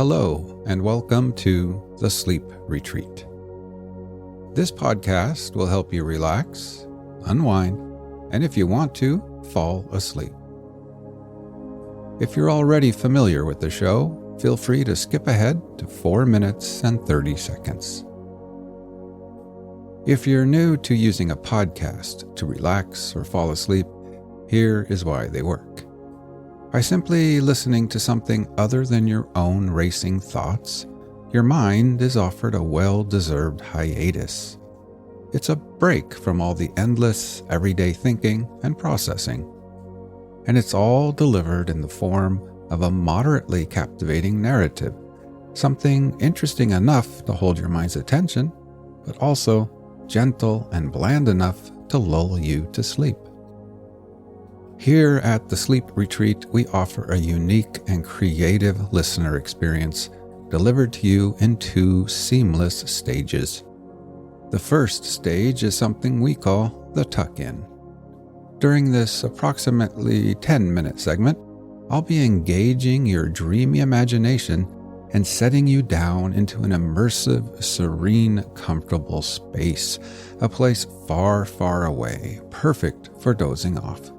Hello, and welcome to The Sleep Retreat. This podcast will help you relax, unwind, and if you want to, fall asleep. If you're already familiar with the show, feel free to skip ahead to 4 minutes and 30 seconds. If you're new to using a podcast to relax or fall asleep, here is why they work. By simply listening to something other than your own racing thoughts, your mind is offered a well-deserved hiatus. It's a break from all the endless, everyday thinking and processing. And it's all delivered in the form of a moderately captivating narrative, something interesting enough to hold your mind's attention, but also gentle and bland enough to lull you to sleep. Here at the Sleep Retreat, we offer a unique and creative listener experience delivered to you in 2 seamless stages. The first stage is something we call the tuck-in. During this approximately 10-minute segment, I'll be engaging your dreamy imagination and setting you down into an immersive, serene, comfortable space, a place far, far away, perfect for dozing off.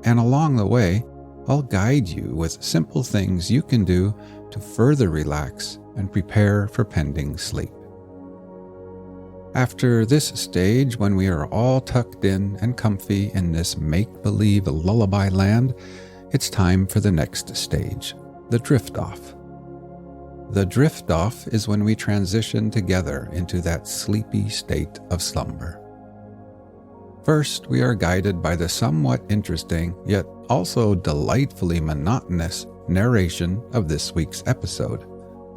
And along the way, I'll guide you with simple things you can do to further relax and prepare for pending sleep. After this stage, when we are all tucked in and comfy in this make-believe lullaby land, it's time for the next stage, the drift-off. The drift-off is when we transition together into that sleepy state of slumber. First, we are guided by the somewhat interesting, yet also delightfully monotonous narration of this week's episode,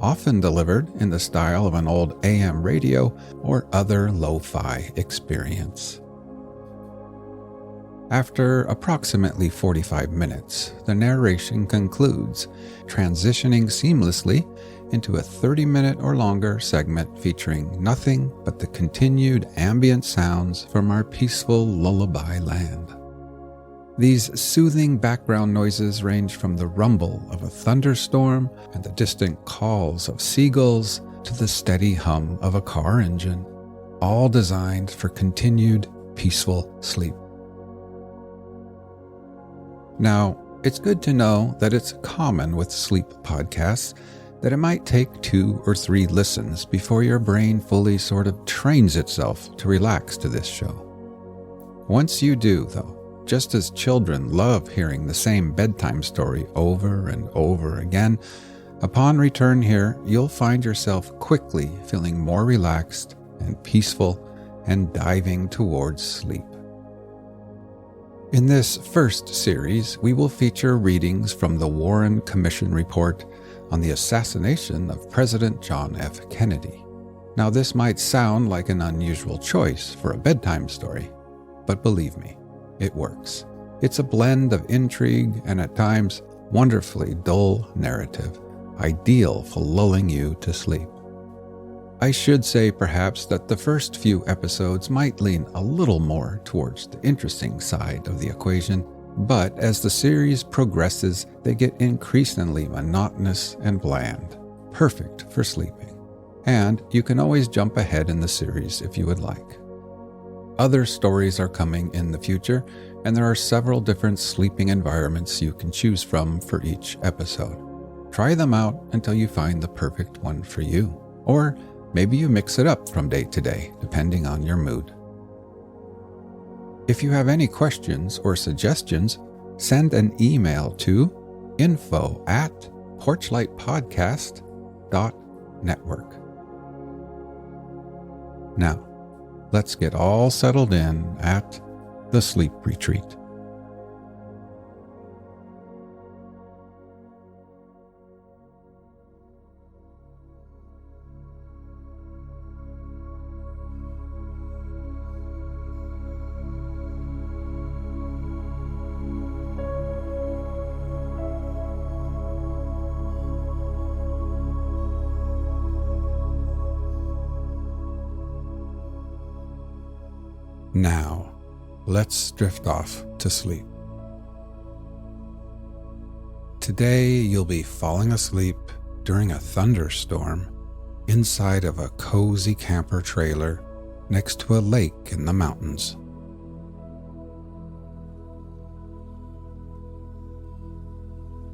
often delivered in the style of an old AM radio or other lo-fi experience. After approximately 45 minutes, the narration concludes, transitioning seamlessly into a 30-minute or longer segment featuring nothing but the continued ambient sounds from our peaceful lullaby land. These soothing background noises range from the rumble of a thunderstorm and the distant calls of seagulls to the steady hum of a car engine, all designed for continued peaceful sleep. Now, it's good to know that it's common with sleep podcasts that it might take 2 or 3 listens before your brain fully sort of trains itself to relax to this show. Once you do, though, just as children love hearing the same bedtime story over and over again, upon return here, you'll find yourself quickly feeling more relaxed and peaceful and diving towards sleep. In this first series, we will feature readings from the Warren Commission report on the assassination of President John F. Kennedy. Now, this might sound like an unusual choice for a bedtime story, but believe me, it works. It's a blend of intrigue and at times wonderfully dull narrative, ideal for lulling you to sleep. I should say perhaps that the first few episodes might lean a little more towards the interesting side of the equation, but as the series progresses, they get increasingly monotonous and bland, perfect for sleeping. And you can always jump ahead in the series if you would like. Other stories are coming in the future, and there are several different sleeping environments you can choose from for each episode. Try them out until you find the perfect one for you, or maybe you mix it up from day to day, depending on your mood. If you have any questions or suggestions, send an email to info@porchlightpodcast.network. Now, let's get all settled in at the Sleep Retreat. Now, let's drift off to sleep. Today, you'll be falling asleep during a thunderstorm inside of a cozy camper trailer next to a lake in the mountains.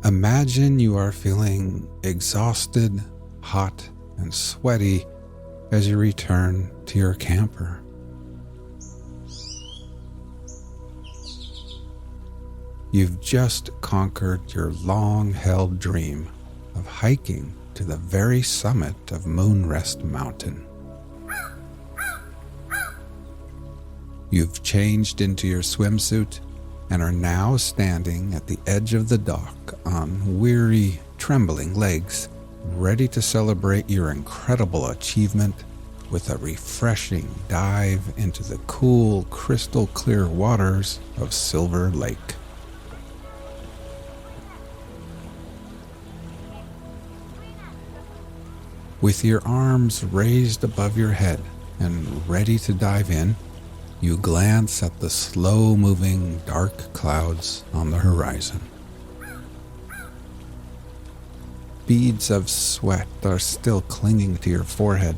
Imagine you are feeling exhausted, hot, and sweaty as you return to your camper. You've just conquered your long-held dream of hiking to the very summit of Moonrest Mountain. You've changed into your swimsuit and are now standing at the edge of the dock on weary, trembling legs, ready to celebrate your incredible achievement with a refreshing dive into the cool, crystal-clear waters of Silver Lake. With your arms raised above your head and ready to dive in, you glance at the slow-moving dark clouds on the horizon. Beads of sweat are still clinging to your forehead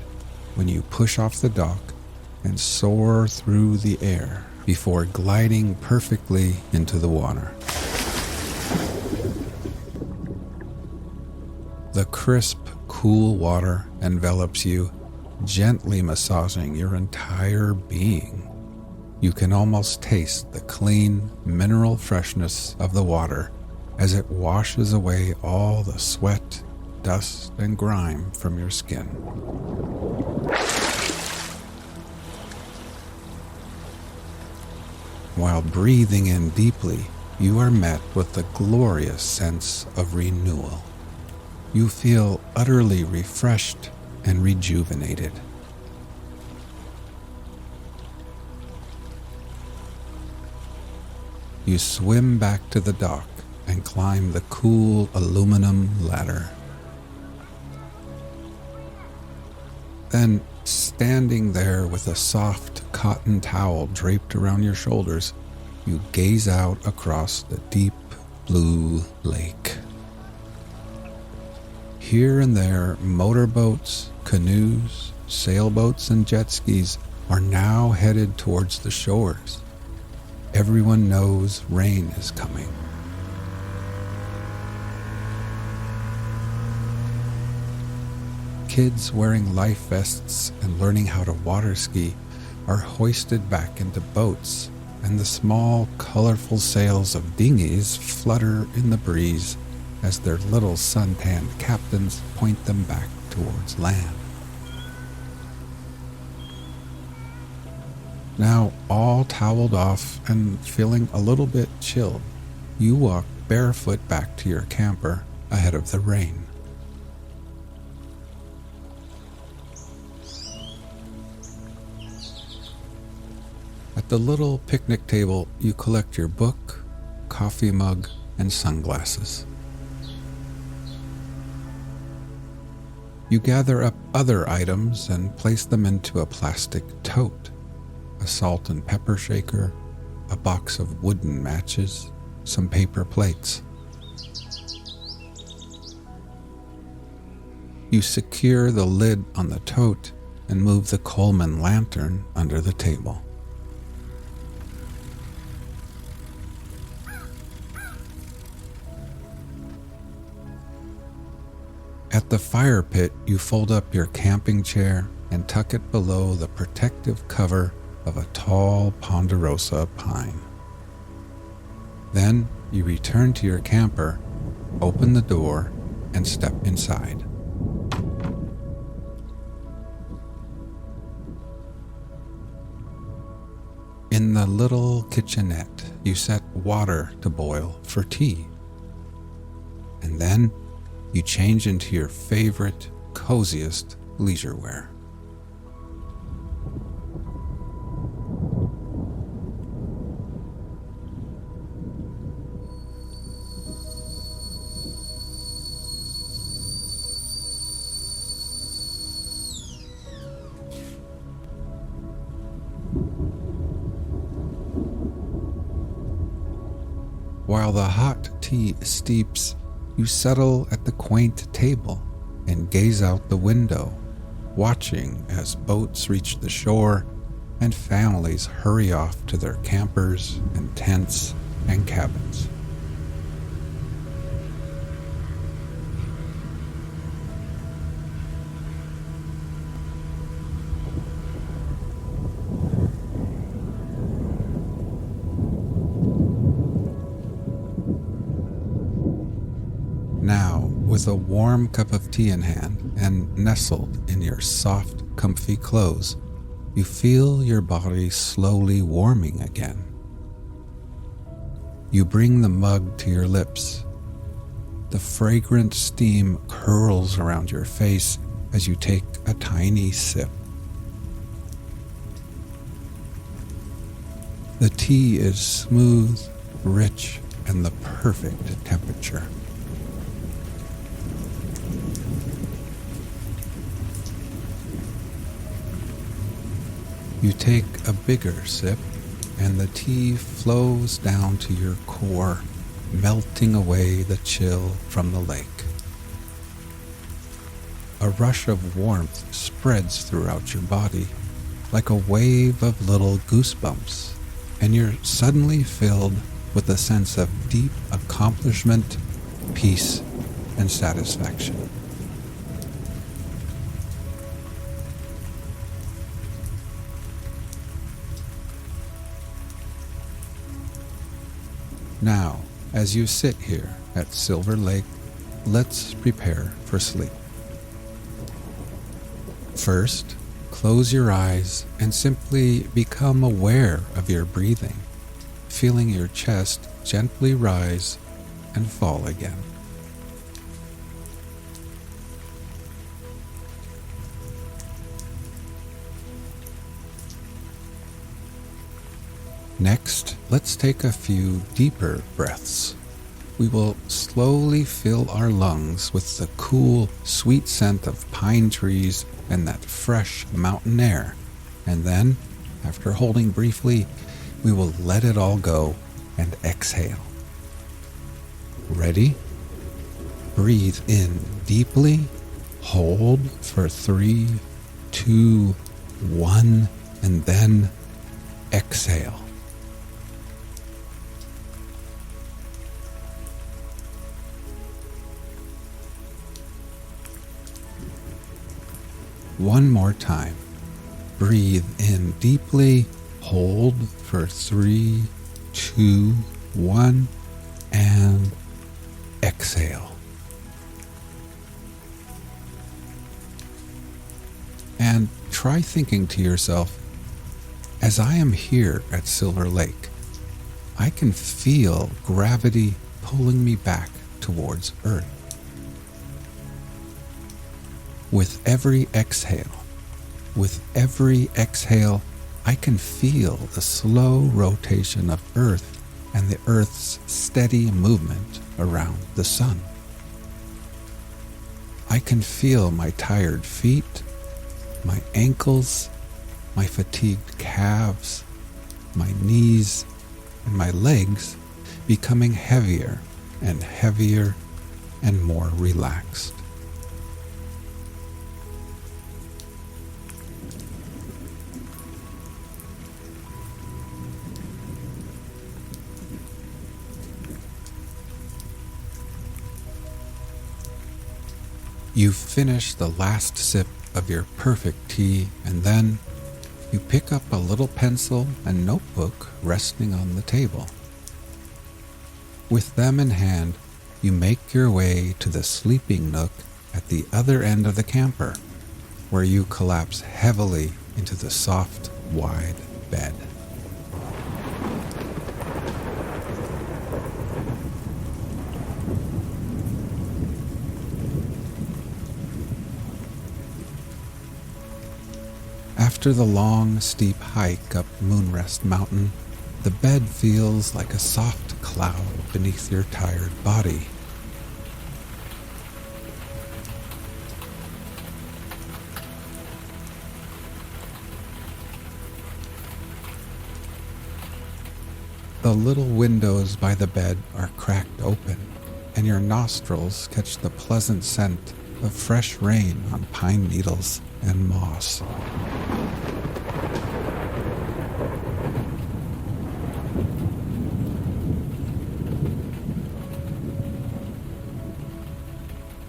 when you push off the dock and soar through the air before gliding perfectly into the water. The crisp, cool water envelops you, gently massaging your entire being. You can almost taste the clean, mineral freshness of the water as it washes away all the sweat, dust, and grime from your skin. While breathing in deeply, you are met with the glorious sense of renewal. You feel utterly refreshed and rejuvenated. You swim back to the dock and climb the cool aluminum ladder. Then, standing there with a soft cotton towel draped around your shoulders, you gaze out across the deep blue lake. Here and there, motorboats, canoes, sailboats, and jet skis are now headed towards the shores. Everyone knows rain is coming. Kids wearing life vests and learning how to water ski are hoisted back into boats, and the small, colorful sails of dinghies flutter in the breeze as their little suntanned captains point them back towards land. Now, all toweled off and feeling a little bit chilled, you walk barefoot back to your camper ahead of the rain. At the little picnic table, you collect your book, coffee mug, and sunglasses. You gather up other items and place them into a plastic tote. A salt and pepper shaker, a box of wooden matches, some paper plates. You secure the lid on the tote and move the Coleman lantern under the table. At the fire pit, you fold up your camping chair and tuck it below the protective cover of a tall ponderosa pine. Then you return to your camper, open the door, and step inside. In the little kitchenette, you set water to boil for tea. And then you change into your favorite, coziest leisure wear. While the hot tea steeps, you settle at the quaint table and gaze out the window, watching as boats reach the shore and families hurry off to their campers and tents and cabins. Now, with a warm cup of tea in hand and nestled in your soft, comfy clothes, you feel your body slowly warming again. You bring the mug to your lips. The fragrant steam curls around your face as you take a tiny sip. The tea is smooth, rich, and the perfect temperature. You take a bigger sip, and the tea flows down to your core, melting away the chill from the lake. A rush of warmth spreads throughout your body, like a wave of little goosebumps, and you're suddenly filled with a sense of deep accomplishment, peace, and satisfaction. Now, as you sit here at Silver Lake, let's prepare for sleep. First, close your eyes and simply become aware of your breathing, feeling your chest gently rise and fall again. Next, let's take a few deeper breaths. We will slowly fill our lungs with the cool, sweet scent of pine trees and that fresh mountain air. And then, after holding briefly, we will let it all go and exhale. Ready? Breathe in deeply, hold for 3, 2, 1, and then exhale. One more time. Breathe in deeply, hold for 3, 2, 1, and exhale. And try thinking to yourself, as I am here at Silver Lake, I can feel gravity pulling me back towards Earth. With every exhale, I can feel the slow rotation of Earth and the Earth's steady movement around the sun. I can feel my tired feet, my ankles, my fatigued calves, my knees, and my legs becoming heavier and heavier and more relaxed. You finish the last sip of your perfect tea, and then you pick up a little pencil and notebook resting on the table. With them in hand, you make your way to the sleeping nook at the other end of the camper, where you collapse heavily into the soft, wide bed. After the long, steep hike up Moonrest Mountain, the bed feels like a soft cloud beneath your tired body. The little windows by the bed are cracked open, and your nostrils catch the pleasant scent of fresh rain on pine needles and moss.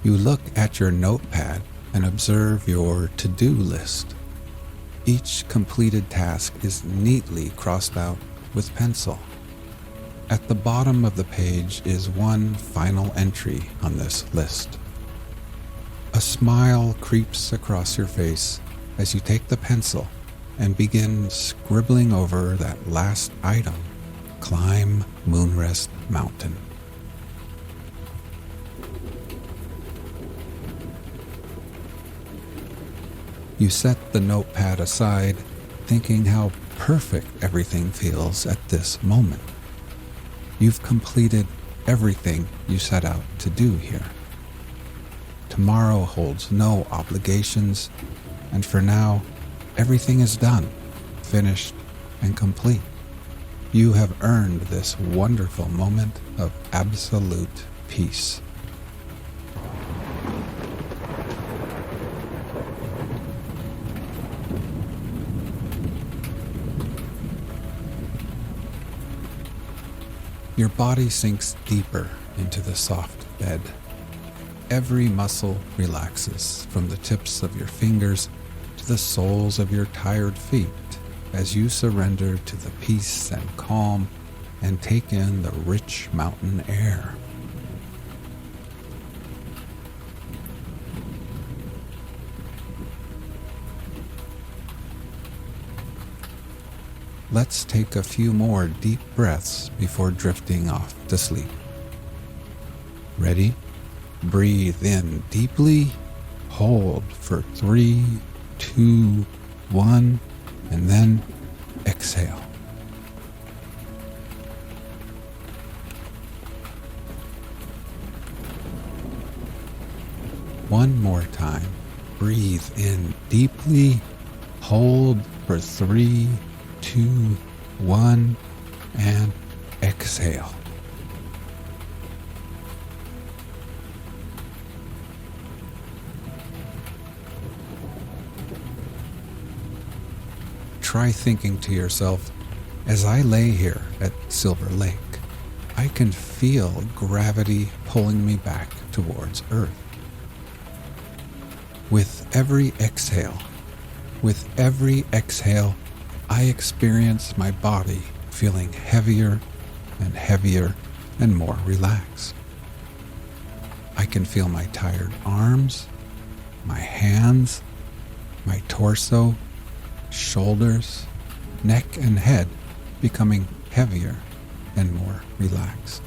You look at your notepad and observe your to-do list. Each completed task is neatly crossed out with pencil. At the bottom of the page is one final entry on this list. A smile creeps across your face as you take the pencil and begin scribbling over that last item: climb Moonrest Mountain. You set the notepad aside, thinking how perfect everything feels at this moment. You've completed everything you set out to do here. Tomorrow holds no obligations, and for now, everything is done, finished, and complete. You have earned this wonderful moment of absolute peace. Your body sinks deeper into the soft bed. Every muscle relaxes from the tips of your fingers to the soles of your tired feet as you surrender to the peace and calm and take in the rich mountain air. Let's take a few more deep breaths before drifting off to sleep. Ready? Breathe in deeply, hold for 3, 2, 1, and then exhale. One more time. Breathe in deeply, hold for 3, 2, 1, and exhale. Try thinking to yourself, as I lay here at Silver Lake, I can feel gravity pulling me back towards Earth. With every exhale, I experience my body feeling heavier and heavier and more relaxed. I can feel my tired arms, my hands, my torso, shoulders, neck, and head becoming heavier and more relaxed.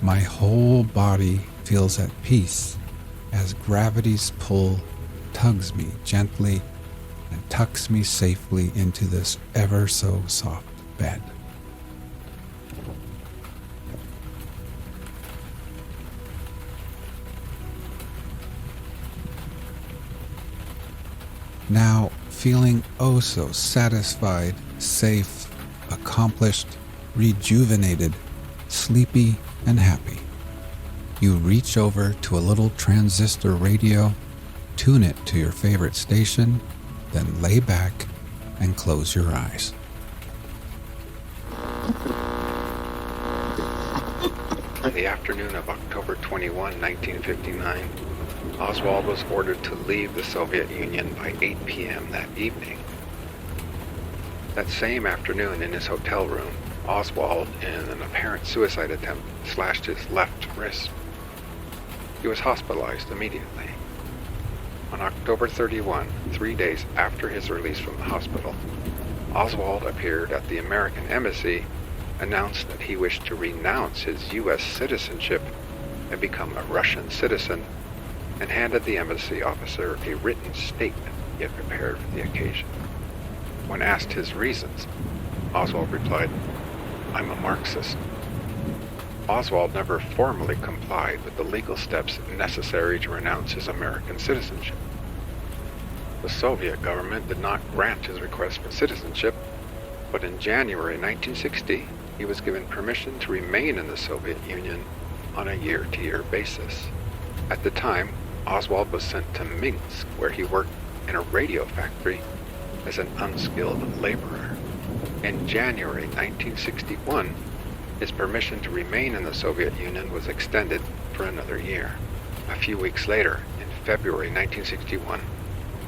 My whole body feels at peace as gravity's pull tugs me gently and tucks me safely into this ever so soft bed. Now, feeling oh so satisfied, safe, accomplished, rejuvenated, sleepy, and happy, you reach over to a little transistor radio, tune it to your favorite station, then lay back and close your eyes. On the afternoon of October 21, 1959, Oswald was ordered to leave the Soviet Union by 8 p.m. that evening. That same afternoon in his hotel room, Oswald, in an apparent suicide attempt, slashed his left wrist. He was hospitalized immediately. On October 31, 3 days after his release from the hospital, Oswald appeared at the American embassy, announced that he wished to renounce his U.S. citizenship and become a Russian citizen, and handed the embassy officer a written statement he had prepared for the occasion. When asked his reasons, Oswald replied, "I'm a Marxist." Oswald never formally complied with the legal steps necessary to renounce his American citizenship. The Soviet government did not grant his request for citizenship, but in January 1960, he was given permission to remain in the Soviet Union on a year-to-year basis. At the time, Oswald was sent to Minsk, where he worked in a radio factory as an unskilled laborer. In January 1961, his permission to remain in the Soviet Union was extended for another year. A few weeks later, in February 1961,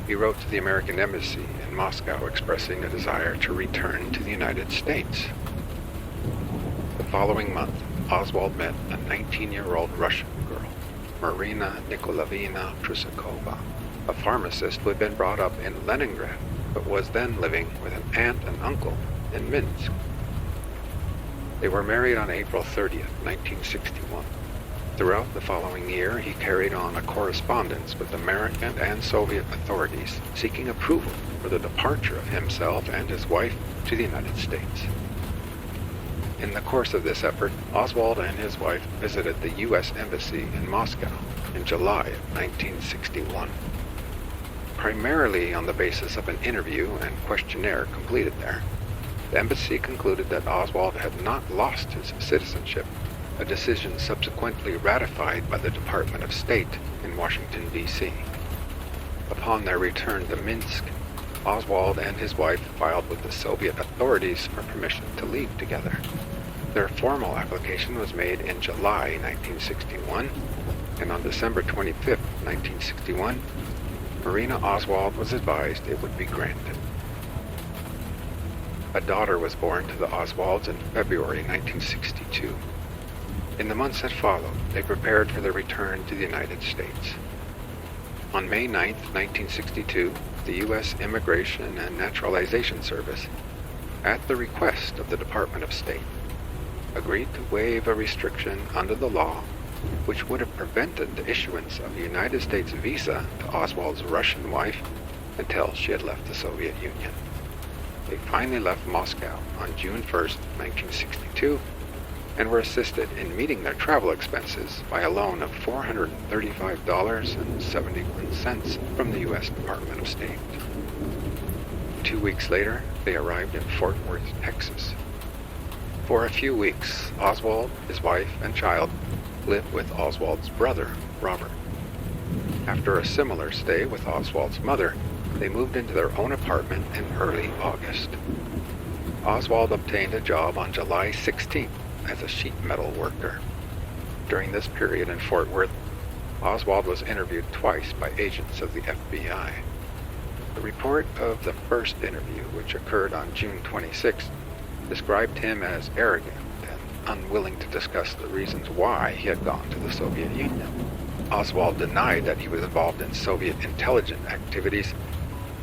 he wrote to the American Embassy in Moscow expressing a desire to return to the United States. The following month, Oswald met a 19-year-old Russian girl, Marina Nikolaevna Prusakova, a pharmacist who had been brought up in Leningrad, but was then living with an aunt and uncle in Minsk. They were married on April 30th, 1961. Throughout the following year, he carried on a correspondence with American and Soviet authorities seeking approval for the departure of himself and his wife to the United States. In the course of this effort, Oswald and his wife visited the U.S. Embassy in Moscow in July of 1961. Primarily on the basis of an interview and questionnaire completed there, the embassy concluded that Oswald had not lost his citizenship, a decision subsequently ratified by the Department of State in Washington, D.C. Upon their return to Minsk, Oswald and his wife filed with the Soviet authorities for permission to leave together. Their formal application was made in July 1961, and on December 25, 1961, Marina Oswald was advised it would be granted. A daughter was born to the Oswalds in February 1962. In the months that followed, they prepared for their return to the United States. On May 9, 1962, the U.S. Immigration and Naturalization Service, at the request of the Department of State, agreed to waive a restriction under the law which would have prevented the issuance of a United States visa to Oswald's Russian wife until she had left the Soviet Union. They finally left Moscow on June 1, 1962, and were assisted in meeting their travel expenses by a loan of $435.71 from the U.S. Department of State. 2 weeks later, they arrived in Fort Worth, Texas. For a few weeks, Oswald, his wife, and child lived with Oswald's brother, Robert. After a similar stay with Oswald's mother, they moved into their own apartment in early August. Oswald obtained a job on July 16th as a sheet metal worker. During this period in Fort Worth, Oswald was interviewed twice by agents of the FBI. The report of the first interview, which occurred on June 26th, described him as arrogant and unwilling to discuss the reasons why he had gone to the Soviet Union. Oswald denied that he was involved in Soviet intelligence activities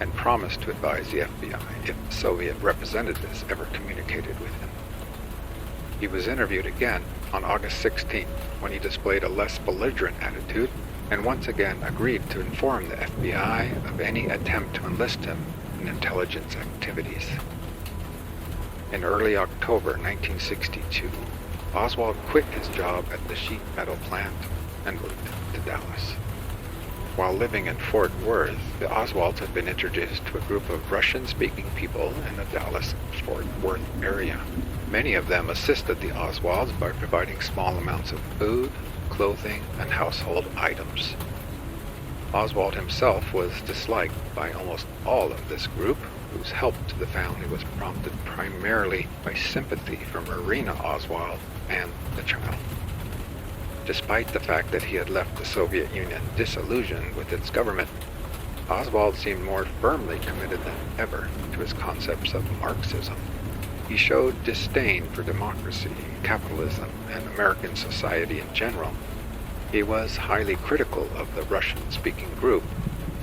and promised to advise the FBI if Soviet representatives ever communicated with him. He was interviewed again on August 16th when he displayed a less belligerent attitude and once again agreed to inform the FBI of any attempt to enlist him in intelligence activities. In early October 1962, Oswald quit his job at the sheet metal plant and moved to Dallas. While living in Fort Worth, the Oswalds had been introduced to a group of Russian-speaking people in the Dallas-Fort Worth area. Many of them assisted the Oswalds by providing small amounts of food, clothing, and household items. Oswald himself was disliked by almost all of this group, whose help to the family was prompted primarily by sympathy for Marina Oswald and the child. Despite the fact that he had left the Soviet Union disillusioned with its government, Oswald seemed more firmly committed than ever to his concepts of Marxism. He showed disdain for democracy, capitalism, and American society in general. He was highly critical of the Russian-speaking group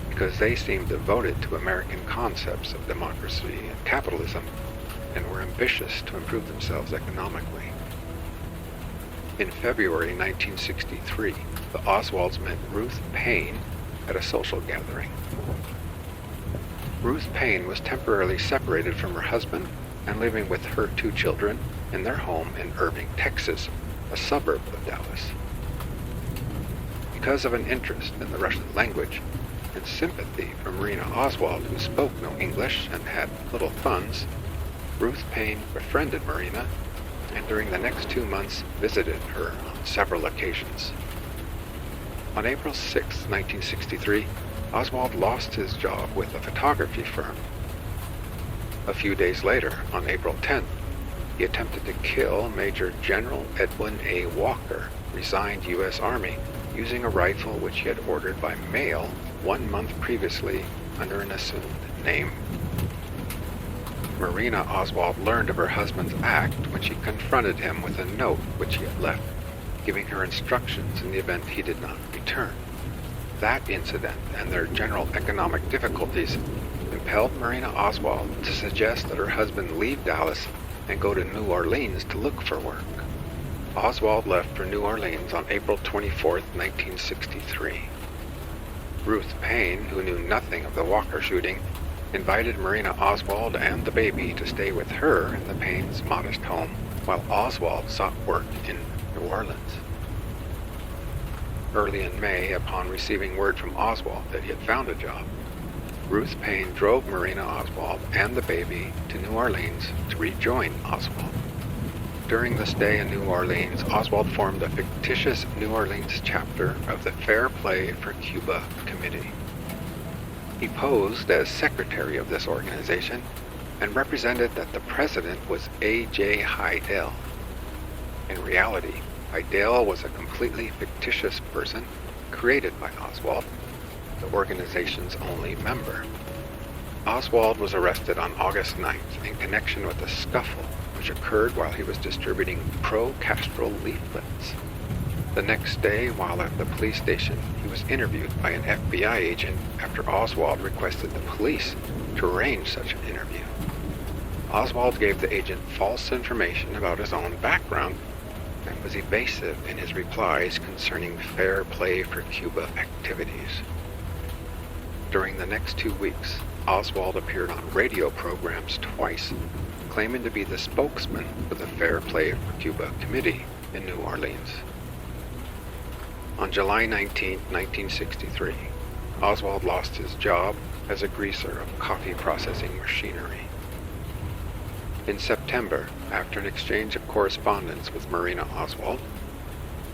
because they seemed devoted to American concepts of democracy and capitalism and were ambitious to improve themselves economically. In February 1963, the Oswalds met Ruth Payne at a social gathering. Ruth Payne was temporarily separated from her husband and living with her 2 children in their home in Irving, Texas, a suburb of Dallas. Because of an interest in the Russian language and sympathy for Marina Oswald, who spoke no English and had little funds, Ruth Payne befriended Marina and during the next 2 months visited her on several occasions. On April 6, 1963, Oswald lost his job with a photography firm. A few days later, on April 10th, he attempted to kill Major General Edwin A. Walker, resigned U.S. Army, using a rifle which he had ordered by mail 1 month previously under an assumed name. Marina Oswald learned of her husband's act when she confronted him with a note which he had left, giving her instructions in the event he did not return. That incident and their general economic difficulties impelled Marina Oswald to suggest that her husband leave Dallas and go to New Orleans to look for work. Oswald left for New Orleans on April 24, 1963. Ruth Payne, who knew nothing of the Walker shooting, invited Marina Oswald and the baby to stay with her in the Paynes' modest home, while Oswald sought work in New Orleans. Early in May, upon receiving word from Oswald that he had found a job, Ruth Payne drove Marina Oswald and the baby to New Orleans to rejoin Oswald. During the stay in New Orleans, Oswald formed a fictitious New Orleans chapter of the Fair Play for Cuba Committee. He posed as secretary of this organization and represented that the president was A.J. Heidel. In reality, Heidel was a completely fictitious person created by Oswald, the organization's only member. Oswald was arrested on August 9th in connection with a scuffle which occurred while he was distributing pro-Castro leaflets. The next day, while at the police station, he was interviewed by an FBI agent after Oswald requested the police to arrange such an interview. Oswald gave the agent false information about his own background and was evasive in his replies concerning Fair Play for Cuba activities. During the next 2 weeks, Oswald appeared on radio programs twice, claiming to be the spokesman for the Fair Play for Cuba Committee in New Orleans. On July 19, 1963, Oswald lost his job as a greaser of coffee processing machinery. In September, after an exchange of correspondence with Marina Oswald,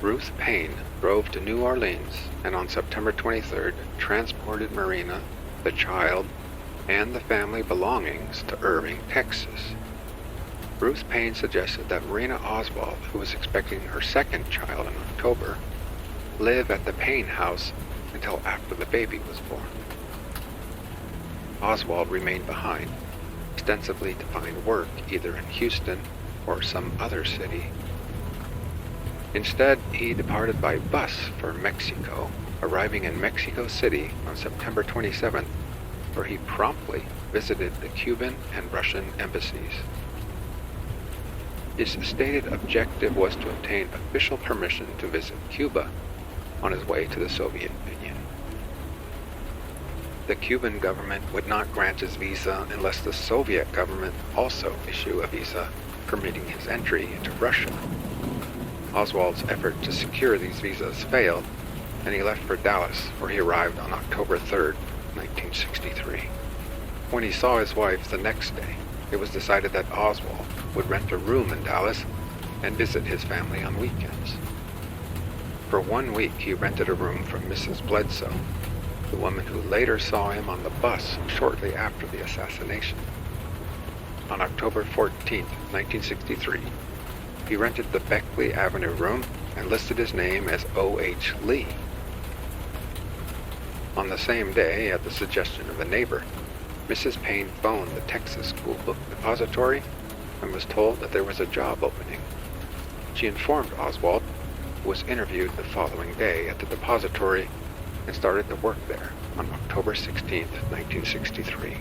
Ruth Payne drove to New Orleans and on September 23rd transported Marina, the child, and the family belongings to Irving, Texas. Ruth Payne suggested that Marina Oswald, who was expecting her second child in October, live at the Payne house until after the baby was born. Oswald remained behind, ostensibly to find work either in Houston or some other city. Instead, he departed by bus for Mexico, arriving in Mexico City on September 27th, where he promptly visited the Cuban and Russian embassies. His stated objective was to obtain official permission to visit Cuba on his way to the Soviet Union. The Cuban government would not grant his visa unless the Soviet government also issue a visa permitting his entry into Russia. Oswald's effort to secure these visas failed, and he left for Dallas, where he arrived on October 3rd, 1963. When he saw his wife the next day, it was decided that Oswald would rent a room in Dallas and visit his family on weekends. For 1 week, he rented a room from Mrs. Bledsoe, the woman who later saw him on the bus shortly after the assassination. On October 14, 1963, he rented the Beckley Avenue room and listed his name as O.H. Lee. On the same day, at the suggestion of a neighbor, Mrs. Payne phoned the Texas School Book Depository and was told that there was a job opening. She informed Oswald, who was interviewed the following day at the depository and started to work there on October 16, 1963.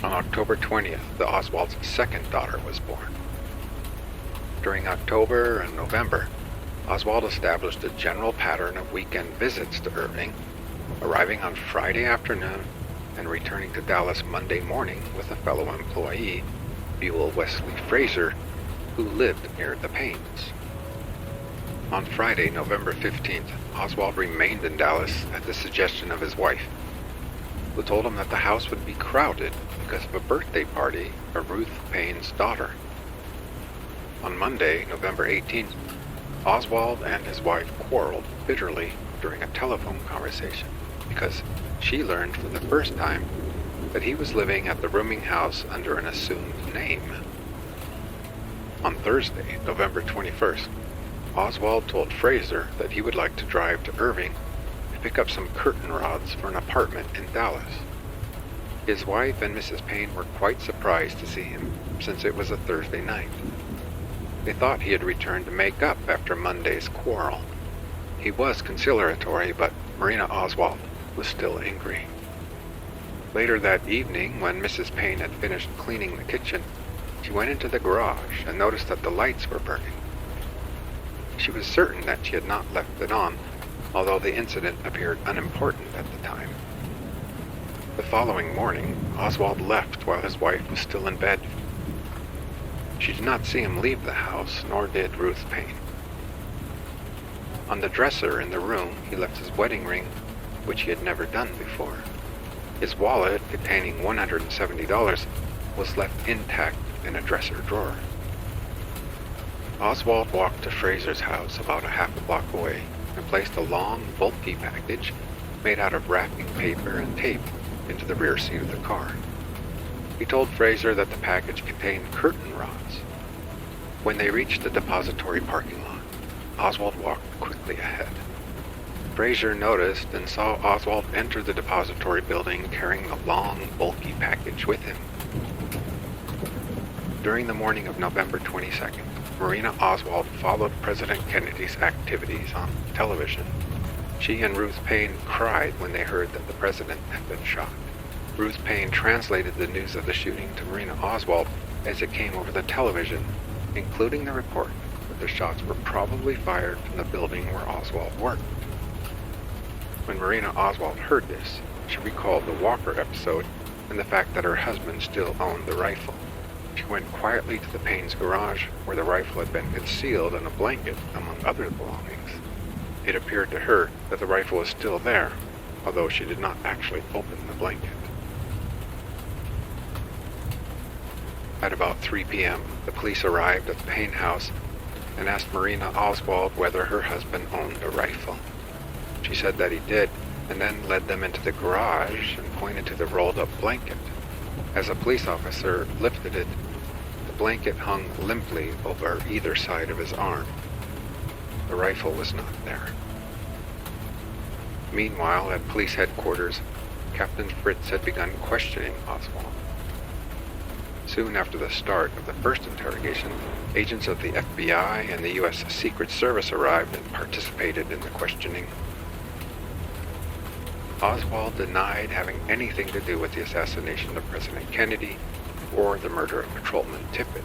On October 20th, the Oswald's second daughter was born. During October and November, Oswald established a general pattern of weekend visits to Irving, arriving on Friday afternoon and returning to Dallas Monday morning with a fellow employee, Buell Wesley Fraser, who lived near the Paynes. On Friday, November 15th, Oswald remained in Dallas at the suggestion of his wife, who told him that the house would be crowded because of a birthday party for Ruth Payne's daughter. On Monday, November 18th, Oswald and his wife quarreled bitterly during a telephone conversation because she learned for the first time that he was living at the rooming house under an assumed name. On Thursday, November 21st, Oswald told Fraser that he would like to drive to Irving to pick up some curtain rods for an apartment in Dallas. His wife and Mrs. Payne were quite surprised to see him, since it was a Thursday night. They thought he had returned to make up after Monday's quarrel. He was conciliatory, but Marina Oswald was still angry. Later that evening, when Mrs. Payne had finished cleaning the kitchen, she went into the garage and noticed that the lights were burning. She was certain that she had not left it on, although the incident appeared unimportant at the time. The following morning, Oswald left while his wife was still in bed. She did not see him leave the house, nor did Ruth Payne. On the dresser in the room, he left his wedding ring, which he had never done before. His wallet, containing $170, was left intact in a dresser drawer. Oswald walked to Fraser's house about a half a block away and placed a long, bulky package made out of wrapping paper and tape into the rear seat of the car. He told Fraser that the package contained curtain rods. When they reached the depository parking lot, Oswald walked quickly ahead. Fraser noticed and saw Oswald enter the depository building carrying the long, bulky package with him. During the morning of November 22nd, Marina Oswald followed President Kennedy's activities on television. She and Ruth Payne cried when they heard that the president had been shot. Ruth Payne translated the news of the shooting to Marina Oswald as it came over the television, including the report that the shots were probably fired from the building where Oswald worked. When Marina Oswald heard this, she recalled the Walker episode and the fact that her husband still owned the rifle. She went quietly to the Payne's garage, where the rifle had been concealed in a blanket, among other belongings. It appeared to her that the rifle was still there, although she did not actually open the blanket. At about 3 p.m., the police arrived at the Payne house and asked Marina Oswald whether her husband owned a rifle. She said that he did, and then led them into the garage and pointed to the rolled-up blanket. As a police officer lifted it, the blanket hung limply over either side of his arm. The rifle was not there. Meanwhile, at police headquarters, Captain Fritz had begun questioning Oswald. Soon after the start of the first interrogation, agents of the FBI and the U.S. Secret Service arrived and participated in the questioning. Oswald denied having anything to do with the assassination of President Kennedy or the murder of Patrolman Tippit.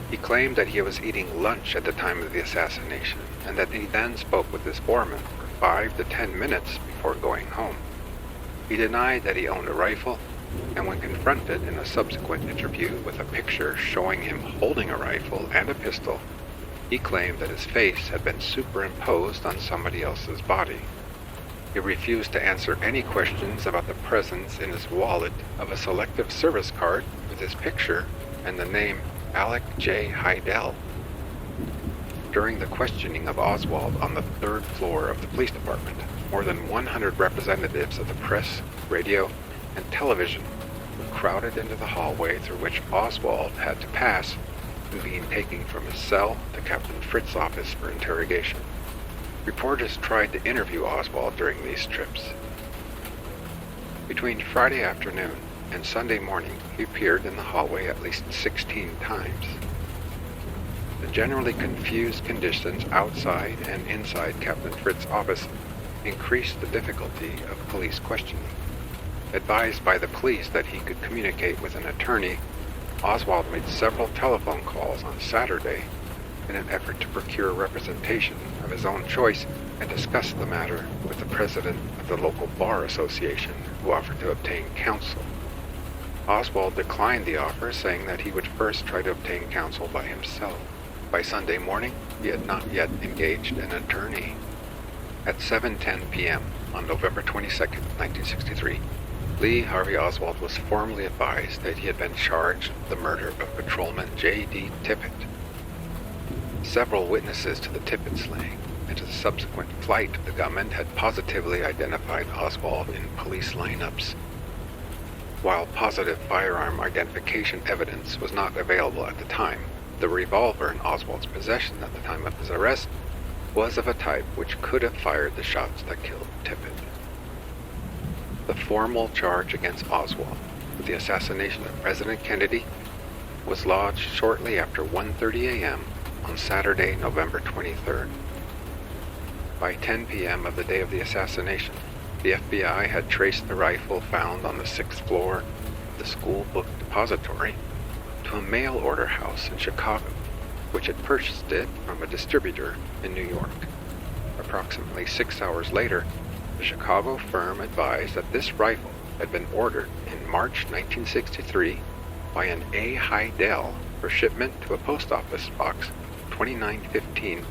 He claimed that he was eating lunch at the time of the assassination and that he then spoke with his foreman for 5 to 10 minutes before going home. He denied that he owned a rifle, and when confronted in a subsequent interview with a picture showing him holding a rifle and a pistol, he claimed that his face had been superimposed on somebody else's body. He refused to answer any questions about the presence in his wallet of a Selective Service card with his picture and the name Alec J. Heidel. During the questioning of Oswald on the 3rd floor of the police department, more than 100 representatives of the press, radio, and television were crowded into the hallway through which Oswald had to pass in being taken from his cell to Captain Fritz's office for interrogation. Reporters tried to interview Oswald during these trips. Between Friday afternoon and Sunday morning, he appeared in the hallway at least 16 times. The generally confused conditions outside and inside Captain Fritz's office increased the difficulty of police questioning. Advised by the police that he could communicate with an attorney, Oswald made several telephone calls on Saturday in an effort to procure representation of his own choice and discuss the matter with the president of the local bar association, who offered to obtain counsel. Oswald declined the offer, saying that he would first try to obtain counsel by himself. By Sunday morning, he had not yet engaged an attorney. At 7:10 p.m. on November 22, 1963, Lee Harvey Oswald was formally advised that he had been charged with the murder of Patrolman J.D. Tippit. Several witnesses to the Tippett slaying and to the subsequent flight of the gunman had positively identified Oswald in police lineups. While positive firearm identification evidence was not available at the time, the revolver in Oswald's possession at the time of his arrest was of a type which could have fired the shots that killed Tippett. The formal charge against Oswald with the assassination of President Kennedy was lodged shortly after 1:30 a.m. on Saturday, November 23rd. By 10 p.m. of the day of the assassination, the FBI had traced the rifle found on the 6th floor of the school book depository to a mail order house in Chicago, which had purchased it from a distributor in New York. Approximately 6 hours later, the Chicago firm advised that this rifle had been ordered in March 1963 by an A. Heidel for shipment to a post office box 2915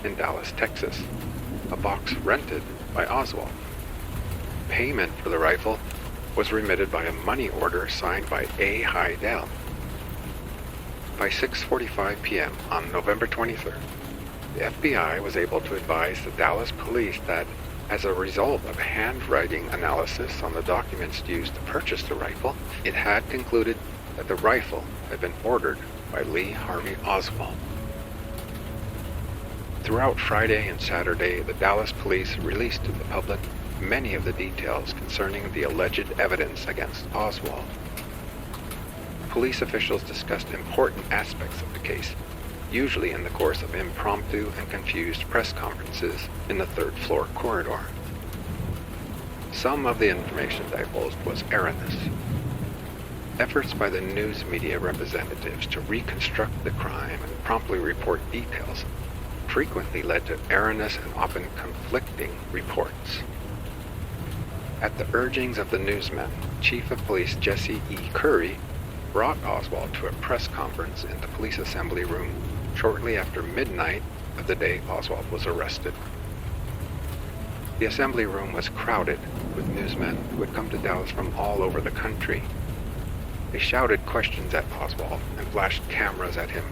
in Dallas, Texas, a box rented by Oswald. Payment for the rifle was remitted by a money order signed by A. Heidel. By 6:45 p.m. on November 23rd, the FBI was able to advise the Dallas police that, as a result of handwriting analysis on the documents used to purchase the rifle, it had concluded that the rifle had been ordered by Lee Harvey Oswald. Throughout Friday and Saturday, the Dallas police released to the public many of the details concerning the alleged evidence against Oswald. Police officials discussed important aspects of the case, usually in the course of impromptu and confused press conferences in the 3rd floor corridor. Some of the information divulged was erroneous. Efforts by the news media representatives to reconstruct the crime and promptly report details frequently led to erroneous and often conflicting reports. At the urgings of the newsmen, Chief of Police Jesse E. Curry brought Oswald to a press conference in the police assembly room shortly after midnight of the day Oswald was arrested. The assembly room was crowded with newsmen who had come to Dallas from all over the country. They shouted questions at Oswald and flashed cameras at him.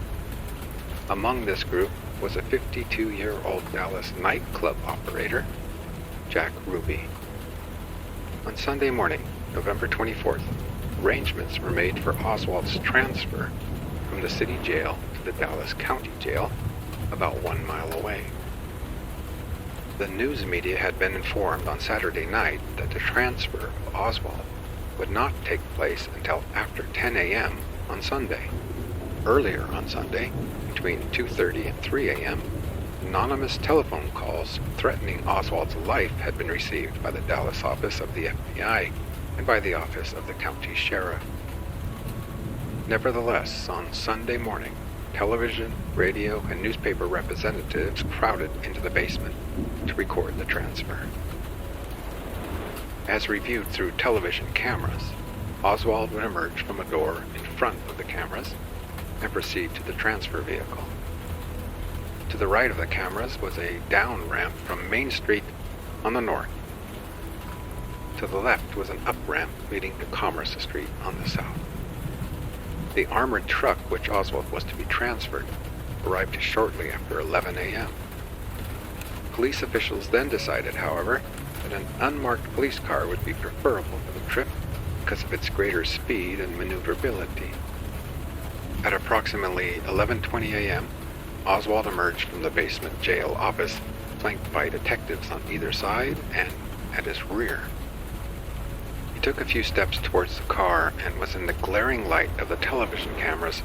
Among this group was a 52-year-old Dallas nightclub operator, Jack Ruby. On Sunday morning, November 24th, arrangements were made for Oswald's transfer from the city jail to the Dallas County Jail, about 1 mile away. The news media had been informed on Saturday night that the transfer of Oswald would not take place until after 10 a.m. on Sunday. Earlier on Sunday, between 2:30 and 3 a.m., anonymous telephone calls threatening Oswald's life had been received by the Dallas office of the FBI and by the office of the county sheriff. Nevertheless, on Sunday morning, television, radio, and newspaper representatives crowded into the basement to record the transfer. As reviewed through television cameras, Oswald would emerge from a door in front of the cameras and proceed to the transfer vehicle. To the right of the cameras was a down ramp from Main Street on the north. To the left was an up ramp leading to Commerce Street on the south. The armored truck which Oswald was to be transferred arrived shortly after 11 a.m. Police officials then decided, however, that an unmarked police car would be preferable for the trip because of its greater speed and maneuverability. At approximately 11:20 a.m., Oswald emerged from the basement jail office, flanked by detectives on either side and at his rear. He took a few steps towards the car and was in the glaring light of the television cameras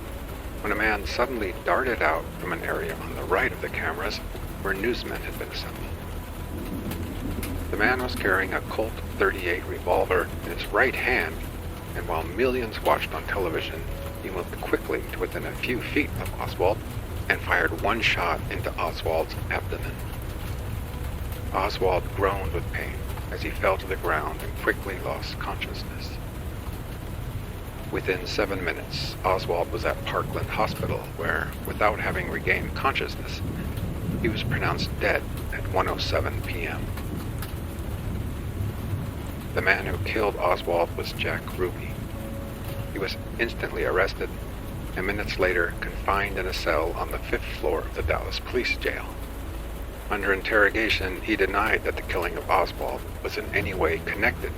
when a man suddenly darted out from an area on the right of the cameras where newsmen had been assembled. The man was carrying a Colt .38 revolver in his right hand, and while millions watched on television, he moved quickly to within a few feet of Oswald and fired one shot into Oswald's abdomen. Oswald groaned with pain as he fell to the ground and quickly lost consciousness. Within 7 minutes, Oswald was at Parkland Hospital, where, without having regained consciousness, he was pronounced dead at 1:07 p.m. The man who killed Oswald was Jack Ruby. He was instantly arrested and minutes later confined in a cell on the 5th floor of the Dallas police jail. Under interrogation, he denied that the killing of Oswald was in any way connected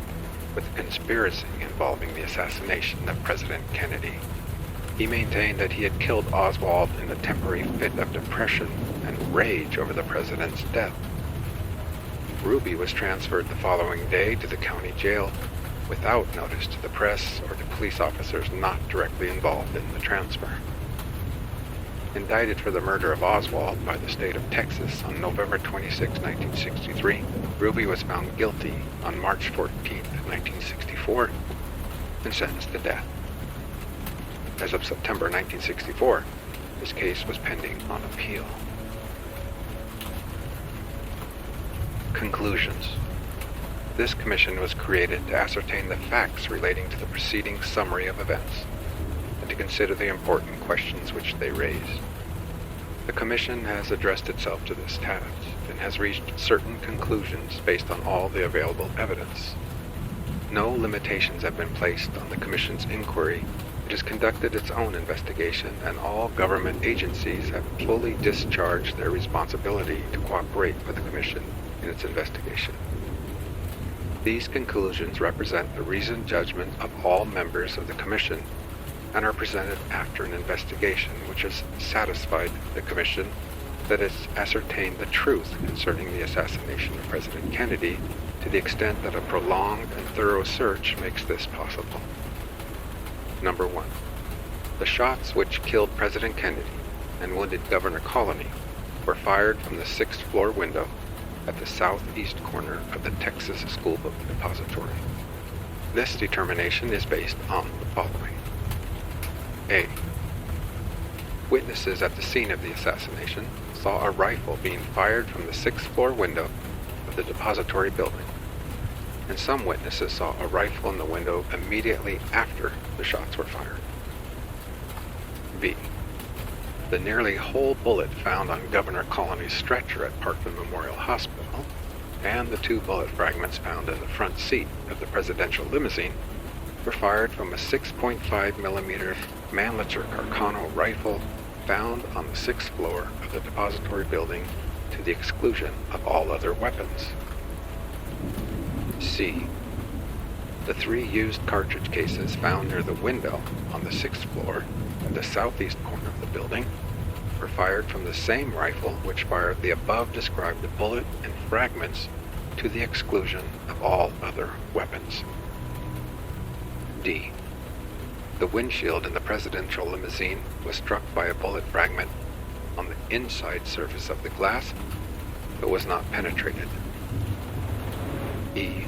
with the conspiracy involving the assassination of President Kennedy. He maintained that he had killed Oswald in a temporary fit of depression and rage over the president's death. Ruby was transferred the following day to the county jail without notice to the press or to police officers not directly involved in the transfer. Indicted for the murder of Oswald by the state of Texas on November 26, 1963, Ruby was found guilty on March 14, 1964, and sentenced to death. As of September 1964, his case was pending on appeal. Conclusions. This commission was created to ascertain the facts relating to the preceding summary of events, and to consider the important questions which they raised. The commission has addressed itself to this task, and has reached certain conclusions based on all the available evidence. No limitations have been placed on the commission's inquiry. It has conducted its own investigation, and all government agencies have fully discharged their responsibility to cooperate with the commission in its investigation. These conclusions represent the reasoned judgment of all members of the Commission and are presented after an investigation which has satisfied the Commission that it's ascertained the truth concerning the assassination of President Kennedy to the extent that a prolonged and thorough search makes this possible. Number 1. The shots which killed President Kennedy and wounded Governor Colony were fired from the 6th floor window at the southeast corner of the Texas School Book Depository. This determination is based on the following. A. Witnesses at the scene of the assassination saw a rifle being fired from the 6th floor window of the depository building, and some witnesses saw a rifle in the window immediately after the shots were fired. B. The nearly whole bullet found on Governor Colony's stretcher at Parkland Memorial Hospital, and the 2 bullet fragments found in the front seat of the presidential limousine, were fired from a 6.5mm Mannlicher Carcano rifle found on the 6th floor of the depository building, to the exclusion of all other weapons. C. The 3 used cartridge cases found near the window on the 6th floor at the southeast corner of the building were fired from the same rifle which fired the above-described bullet and fragments, to the exclusion of all other weapons. D. The windshield in the presidential limousine was struck by a bullet fragment on the inside surface of the glass, but was not penetrated. E.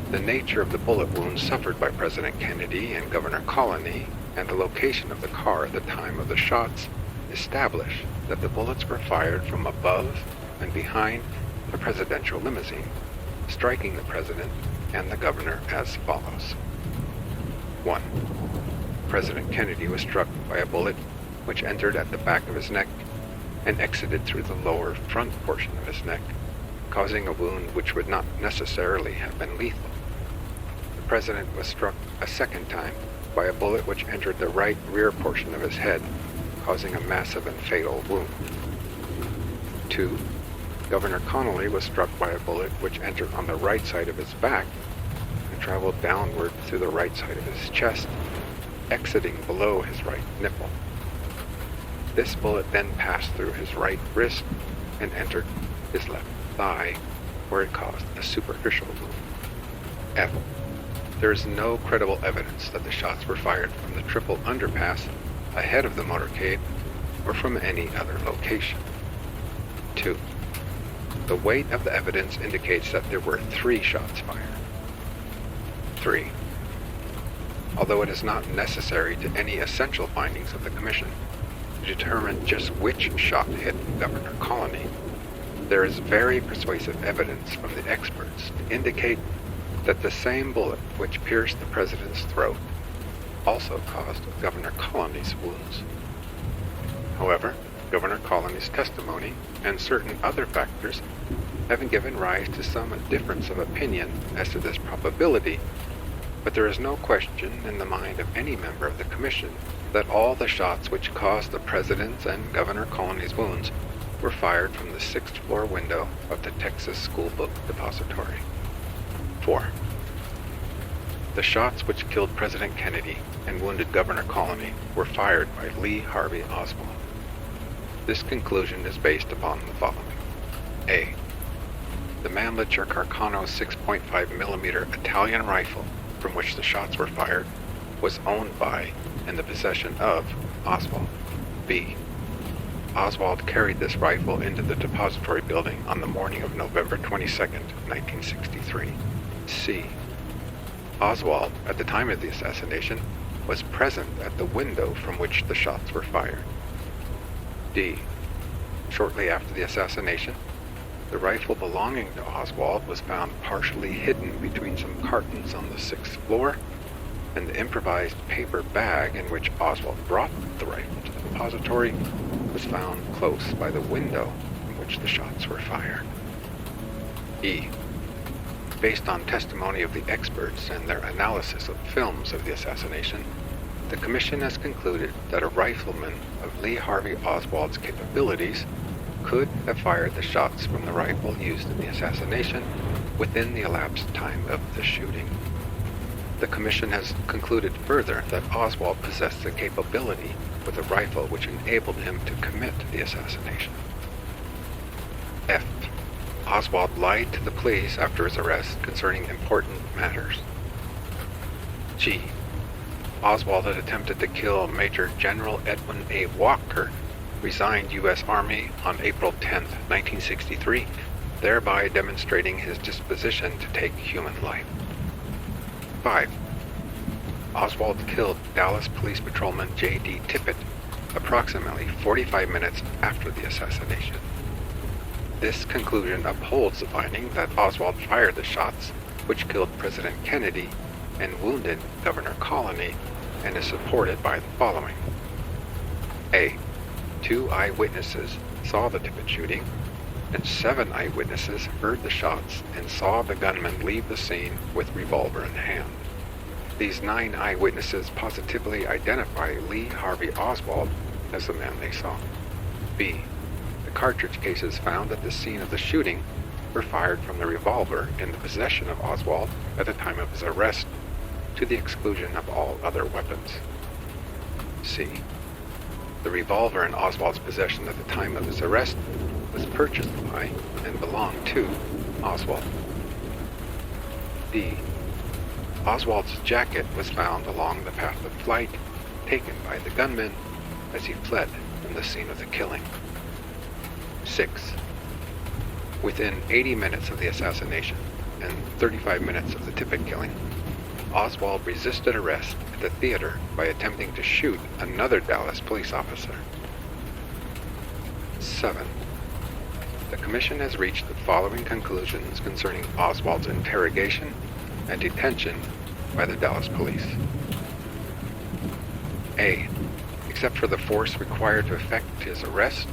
The nature of the bullet wounds suffered by President Kennedy and Governor Colony, and the location of the car at the time of the shots, establish that the bullets were fired from above and behind the presidential limousine, striking the president and the governor as follows. 1. President Kennedy was struck by a bullet which entered at the back of his neck and exited through the lower front portion of his neck, causing a wound which would not necessarily have been lethal. The president was struck a second time by a bullet which entered the right rear portion of his head, causing a massive and fatal wound. 2. Governor Connolly was struck by a bullet which entered on the right side of his back and traveled downward through the right side of his chest, exiting below his right nipple. This bullet then passed through his right wrist and entered his left thigh, where it caused a superficial wound. F. There is no credible evidence that the shots were fired from the triple underpass ahead of the motorcade or from any other location. 2. The weight of the evidence indicates that there were 3 shots fired. 3. Although it is not necessary to any essential findings of the Commission to determine just which shot hit Governor Colony, there is very persuasive evidence from the experts to indicate that the same bullet which pierced the president's throat also caused Governor Colony's wounds. However, Governor Colony's testimony and certain other factors have given rise to some difference of opinion as to this probability, But there is no question in the mind of any member of the Commission that all the shots which caused the President's and Governor Colony's wounds were fired from the 6th floor window of the Texas School Book Depository. 4. The shots which killed President Kennedy and wounded Governor Colony were fired by Lee Harvey Oswald. This conclusion is based upon the following. A. The Mannlicher Carcano 6.5mm Italian rifle from which the shots were fired was owned by and the possession of Oswald. B. Oswald carried this rifle into the depository building on the morning of November 22, 1963. C. Oswald, at the time of the assassination, was present at the window from which the shots were fired. D. Shortly after the assassination, the rifle belonging to Oswald was found partially hidden between some cartons on the 6th floor, and the improvised paper bag in which Oswald brought the rifle to the depository was found close by the window from which the shots were fired. E. Based on testimony of the experts and their analysis of films of the assassination, the Commission has concluded that a rifleman of Lee Harvey Oswald's capabilities could have fired the shots from the rifle used in the assassination within the elapsed time of the shooting. The Commission has concluded further that Oswald possessed the capability with a rifle which enabled him to commit the assassination. F. Oswald lied to the police after his arrest concerning important matters. G. Oswald had attempted to kill Major General Edwin A. Walker, resigned U.S. Army on April 10, 1963, thereby demonstrating his disposition to take human life. 5. Oswald killed Dallas Police Patrolman J.D. Tippit approximately 45 minutes after the assassination. This conclusion upholds the finding that Oswald fired the shots which killed President Kennedy and wounded Governor Colony, and is supported by the following. A. 2 eyewitnesses saw the Tippit shooting, and 7 eyewitnesses heard the shots and saw the gunman leave the scene with revolver in hand. These 9 eyewitnesses positively identify Lee Harvey Oswald as the man they saw. B. The cartridge cases found at the scene of the shooting were fired from the revolver in the possession of Oswald at the time of his arrest, to the exclusion of all other weapons. C. The revolver in Oswald's possession at the time of his arrest was purchased by and belonged to Oswald. D. Oswald's jacket was found along the path of flight taken by the gunman as he fled from the scene of the killing. 6. Within 80 minutes of the assassination and 35 minutes of the Tippit killing, Oswald resisted arrest at the theater by attempting to shoot another Dallas police officer. 7. The Commission has reached the following conclusions concerning Oswald's interrogation and detention by the Dallas police. A. Except for the force required to effect his arrest,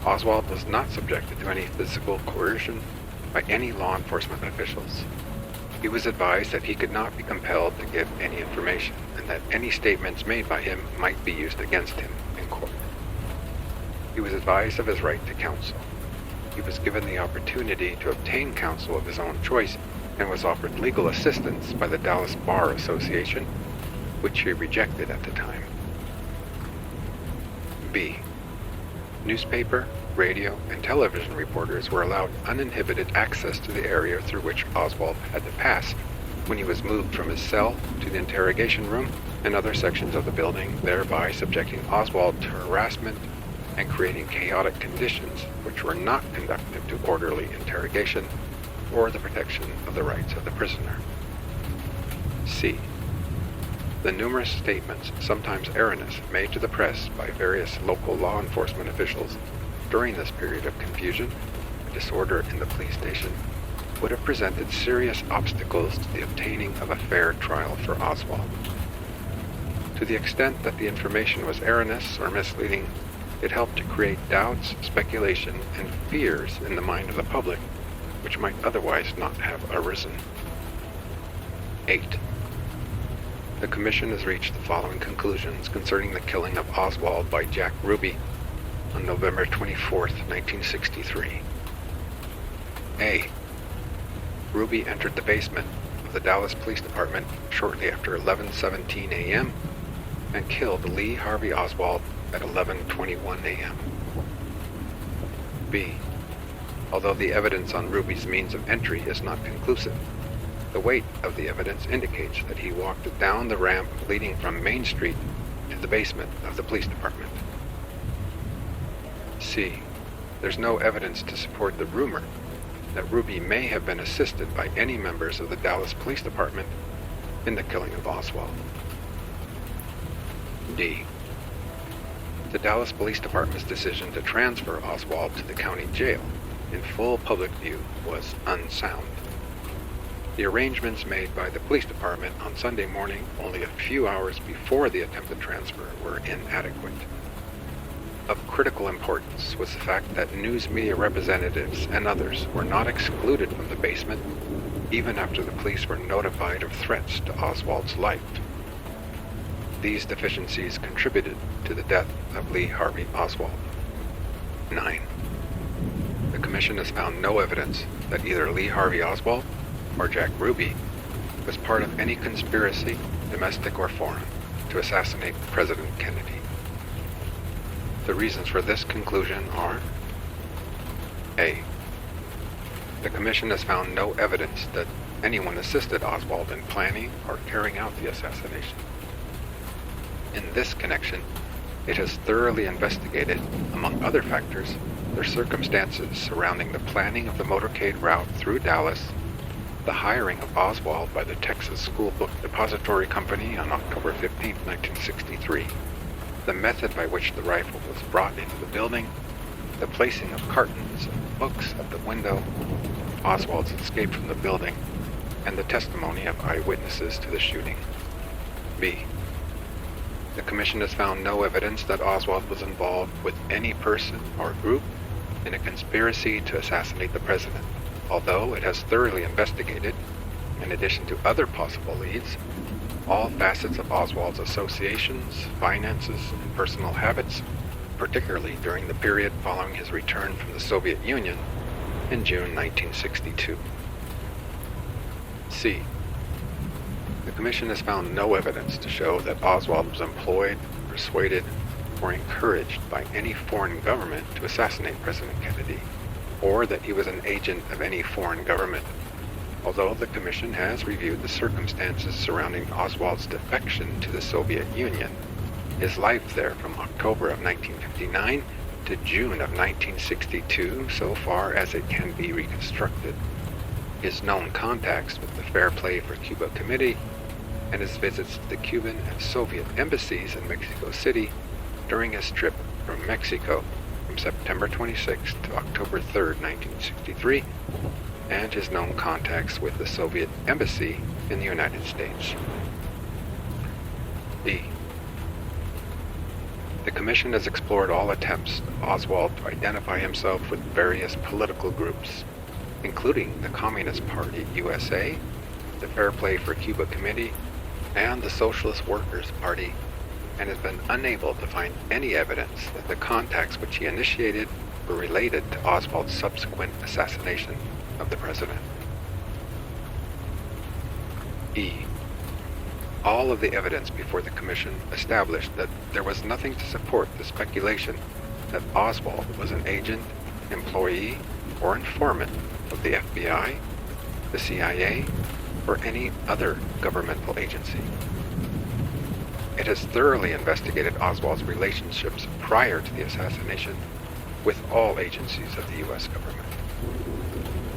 Oswald was not subjected to any physical coercion by any law enforcement officials. He was advised that he could not be compelled to give any information, and that any statements made by him might be used against him in court. He was advised of his right to counsel. He was given the opportunity to obtain counsel of his own choice, and was offered legal assistance by the Dallas Bar Association, which he rejected at the time. B. Newspaper, radio, and television reporters were allowed uninhibited access to the area through which Oswald had to pass when he was moved from his cell to the interrogation room and other sections of the building, thereby subjecting Oswald to harassment and creating chaotic conditions which were not conducive to orderly interrogation or the protection of the rights of the prisoner. C. The numerous statements, sometimes erroneous, made to the press by various local law enforcement officials during this period of confusion and disorder in the police station would have presented serious obstacles to the obtaining of a fair trial for Oswald. To the extent that the information was erroneous or misleading, it helped to create doubts, speculation, and fears in the mind of the public, which might otherwise not have arisen. 8. the Commission has reached the following conclusions concerning the killing of Oswald by Jack Ruby on November 24, 1963. A. Ruby entered the basement of the Dallas Police Department shortly after 11:17 a.m. and killed Lee Harvey Oswald at 11:21 a.m. B. Although the evidence on Ruby's means of entry is not conclusive, the weight of the evidence indicates that he walked down the ramp leading from Main Street to the basement of the police department. C. There's no evidence to support the rumor that Ruby may have been assisted by any members of the Dallas Police Department in the killing of Oswald. D. The Dallas Police Department's decision to transfer Oswald to the county jail in full public view was unsound. The arrangements made by the police department on Sunday morning, only a few hours before the attempted transfer, were inadequate. Of critical importance was the fact that news media representatives and others were not excluded from the basement even after the police were notified of threats to Oswald's life. These deficiencies contributed to the death of Lee Harvey Oswald. 9. The Commission has found no evidence that either Lee Harvey Oswald or Jack Ruby was part of any conspiracy, domestic or foreign, to assassinate President Kennedy. The reasons for this conclusion are: A. The Commission has found no evidence that anyone assisted Oswald in planning or carrying out the assassination. In this connection, it has thoroughly investigated, among other factors, the circumstances surrounding the planning of the motorcade route through Dallas, the hiring of Oswald by the Texas School Book Depository Company on October 15, 1963, the method by which the rifle was brought into the building, the placing of cartons of books at the window, Oswald's escape from the building, and the testimony of eyewitnesses to the shooting. B. The Commission has found no evidence that Oswald was involved with any person or group in a conspiracy to assassinate the president, although it has thoroughly investigated, in addition to other possible leads, all facets of Oswald's associations, finances, and personal habits, particularly during the period following his return from the Soviet Union in June 1962. C. The Commission has found no evidence to show that Oswald was employed, persuaded, or encouraged by any foreign government to assassinate President Kennedy, or that he was an agent of any foreign government, although the Commission has reviewed the circumstances surrounding Oswald's defection to the Soviet Union, his life there from October of 1959 to June of 1962 so far as it can be reconstructed, his known contacts with the Fair Play for Cuba Committee, and his visits to the Cuban and Soviet embassies in Mexico City during his trip from Mexico from September 26 to October 3, 1963, and his known contacts with the Soviet embassy in the United States. D. The Commission has explored all attempts of Oswald to identify himself with various political groups, including the Communist Party USA, the Fair Play for Cuba Committee, and the Socialist Workers' Party, and has been unable to find any evidence that the contacts which he initiated were related to Oswald's subsequent assassination of the president. E. All of the evidence before the Commission established that there was nothing to support the speculation that Oswald was an agent, employee, or informant of the FBI, the CIA, or any other governmental agency. It has thoroughly investigated Oswald's relationships prior to the assassination with all agencies of the U.S. government.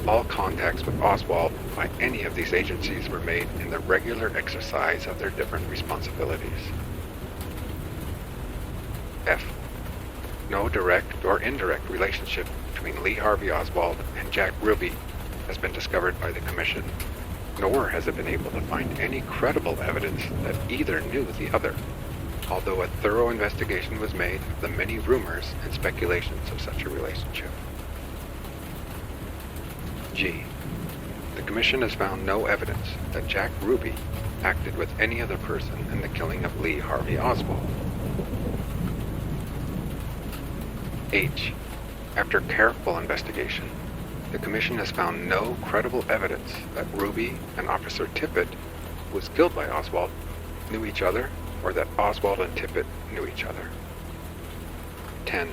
All contacts with Oswald by any of these agencies were made in the regular exercise of their different responsibilities. F. No direct or indirect relationship between Lee Harvey Oswald and Jack Ruby has been discovered by the Commission, nor has it been able to find any credible evidence that either knew the other, although a thorough investigation was made of the many rumors and speculations of such a relationship. G. The Commission has found no evidence that Jack Ruby acted with any other person in the killing of Lee Harvey Oswald. H. After careful investigation, the Commission has found no credible evidence that Ruby and Officer Tippit, who was killed by Oswald, knew each other, or that Oswald and Tippit knew each other. 10.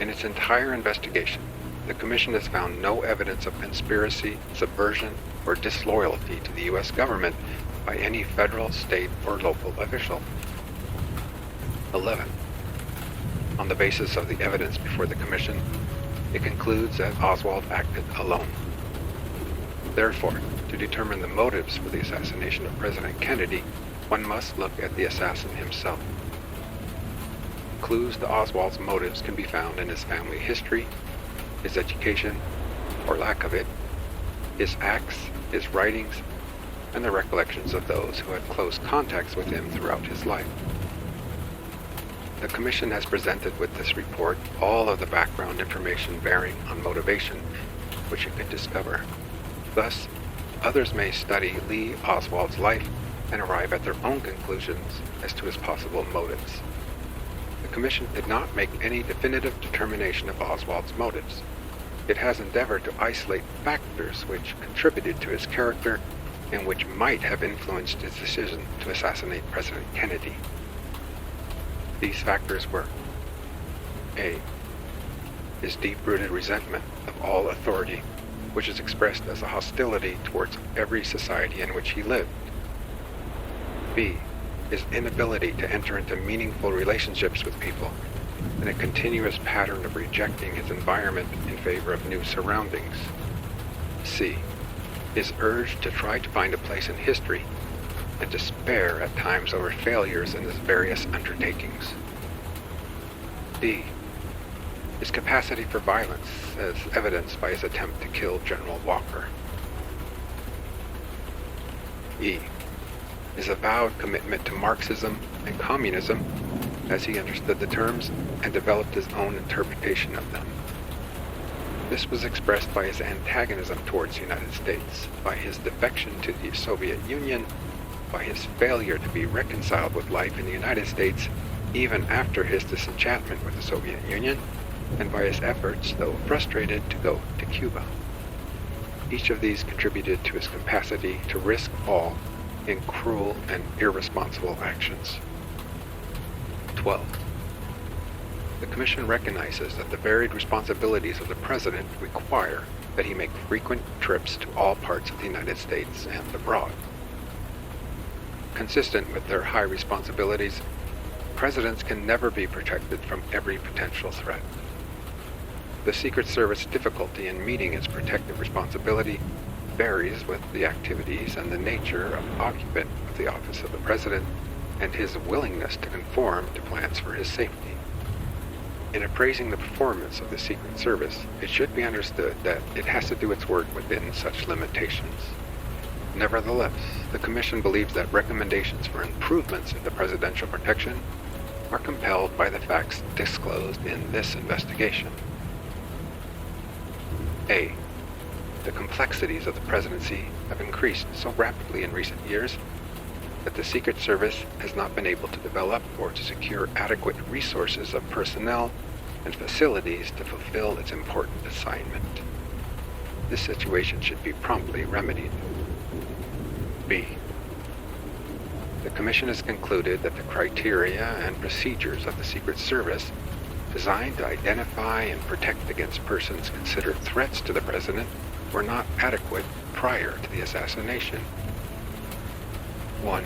In its entire investigation, the Commission has found no evidence of conspiracy, subversion, or disloyalty to the U.S. government by any federal, state, or local official. 11. On the basis of the evidence before the Commission, it concludes that Oswald acted alone. Therefore, to determine the motives for the assassination of President Kennedy, one must look at the assassin himself. Clues to Oswald's motives can be found in his family history, his education, or lack of it, his acts, his writings, and the recollections of those who had close contacts with him throughout his life. The Commission has presented with this report all of the background information bearing on motivation which it could discover. Thus, others may study Lee Oswald's life and arrive at their own conclusions as to his possible motives. The Commission did not make any definitive determination of Oswald's motives. It has endeavored to isolate factors which contributed to his character and which might have influenced his decision to assassinate President Kennedy. These factors were: A. His deep-rooted resentment of all authority, which is expressed as a hostility towards every society in which he lived. B. His inability to enter into meaningful relationships with people, and a continuous pattern of rejecting his environment in favor of new surroundings. C. His urge to try to find a place in history and despair at times over failures in his various undertakings. D. His capacity for violence, as evidenced by his attempt to kill General Walker. E. His avowed commitment to Marxism and communism, as he understood the terms and developed his own interpretation of them. This was expressed by his antagonism towards the United States, by his defection to the Soviet Union, by his failure to be reconciled with life in the United States even after his disenchantment with the Soviet Union, and by his efforts, though frustrated, to go to Cuba. Each of these contributed to his capacity to risk all in cruel and irresponsible actions. 12. The Commission recognizes that the varied responsibilities of the President require that he make frequent trips to all parts of the United States and abroad. Consistent with their high responsibilities, presidents can never be protected from every potential threat. The Secret Service difficulty in meeting its protective responsibility varies with the activities and the nature of the occupant of the office of the President and his willingness to conform to plans for his safety. In appraising the performance of the Secret Service, it should be understood that it has to do its work within such limitations. Nevertheless, the Commission believes that recommendations for improvements in the presidential protection are compelled by the facts disclosed in this investigation. A. The complexities of the presidency have increased so rapidly in recent years that the Secret Service has not been able to develop or to secure adequate resources of personnel and facilities to fulfill its important assignment. This situation should be promptly remedied. B. The Commission has concluded that the criteria and procedures of the Secret Service designed to identify and protect against persons considered threats to the President were not adequate prior to the assassination. 1.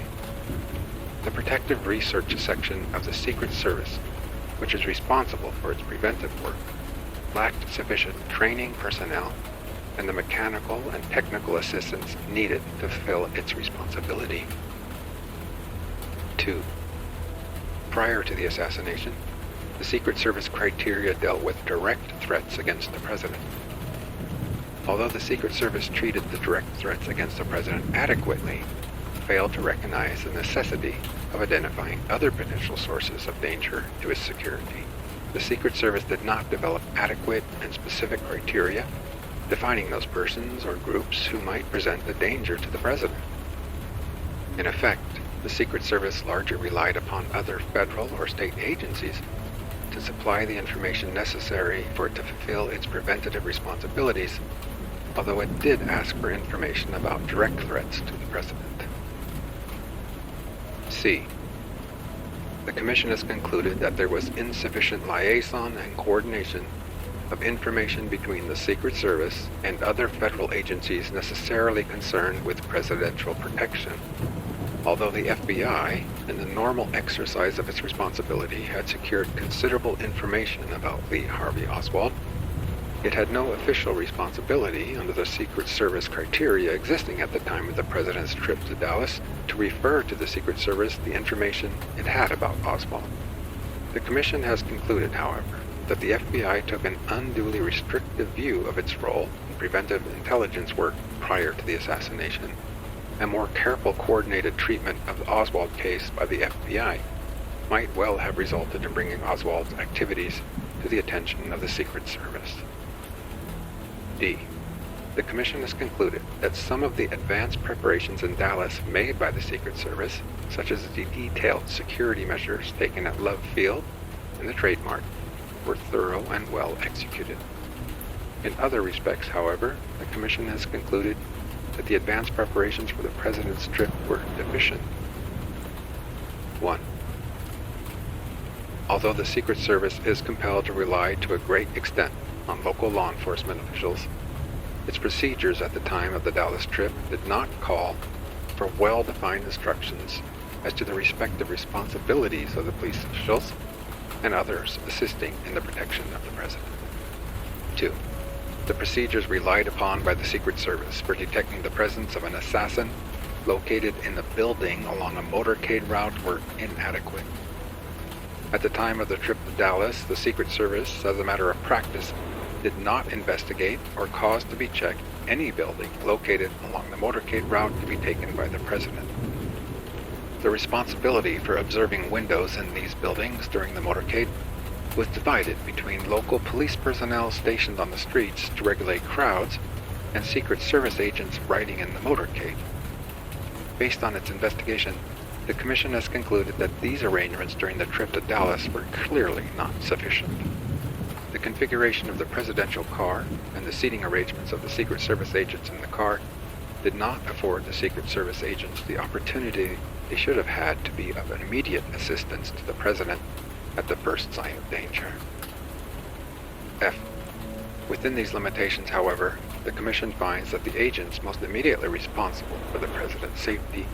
The Protective Research Section of the Secret Service, which is responsible for its preventive work, lacked sufficient training personnel and the mechanical and technical assistance needed to fulfill its responsibility. 2. Prior to the assassination, the Secret Service criteria dealt with direct threats against the President. Although the Secret Service treated the direct threats against the President adequately, failed to recognize the necessity of identifying other potential sources of danger to its security. The Secret Service did not develop adequate and specific criteria defining those persons or groups who might present a danger to the President. In effect, the Secret Service largely relied upon other federal or state agencies to supply the information necessary for it to fulfill its preventative responsibilities, although it did ask for information about direct threats to the President. C. The Commission has concluded that there was insufficient liaison and coordination of information between the Secret Service and other federal agencies necessarily concerned with presidential protection. Although the FBI, in the normal exercise of its responsibility, had secured considerable information about Lee Harvey Oswald, it had no official responsibility under the Secret Service criteria existing at the time of the President's trip to Dallas to refer to the Secret Service the information it had about Oswald. The Commission has concluded, however, that the FBI took an unduly restrictive view of its role in preventive intelligence work prior to the assassination. A more careful coordinated treatment of the Oswald case by the FBI might well have resulted in bringing Oswald's activities to the attention of the Secret Service. D. The Commission has concluded that some of the advanced preparations in Dallas made by the Secret Service, such as the detailed security measures taken at Love Field and the Trade Mart, were thorough and well executed. In other respects, however, the Commission has concluded that the advanced preparations for the President's trip were deficient. 1. Although the Secret Service is compelled to rely to a great extent on local law enforcement officials, its procedures at the time of the Dallas trip did not call for well-defined instructions as to the respective responsibilities of the police officials and others assisting in the protection of the President. 2. The procedures relied upon by the Secret Service for detecting the presence of an assassin located in the building along a motorcade route were inadequate. At the time of the trip to Dallas, the Secret Service, as a matter of practice, did not investigate or cause to be checked any building located along the motorcade route to be taken by the President. The responsibility for observing windows in these buildings during the motorcade was divided between local police personnel stationed on the streets to regulate crowds and Secret Service agents riding in the motorcade. Based on its investigation, the Commission has concluded that these arrangements during the trip to Dallas were clearly not sufficient. The configuration of the presidential car and the seating arrangements of the Secret Service agents in the car did not afford the Secret Service agents the opportunity they should have had to be of immediate assistance to the President at the first sign of danger. F. Within these limitations, however, the Commission finds that the agents most immediately responsible for the President's safety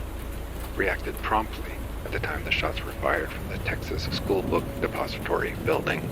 reacted promptly at the time the shots were fired from the Texas School Book Depository building.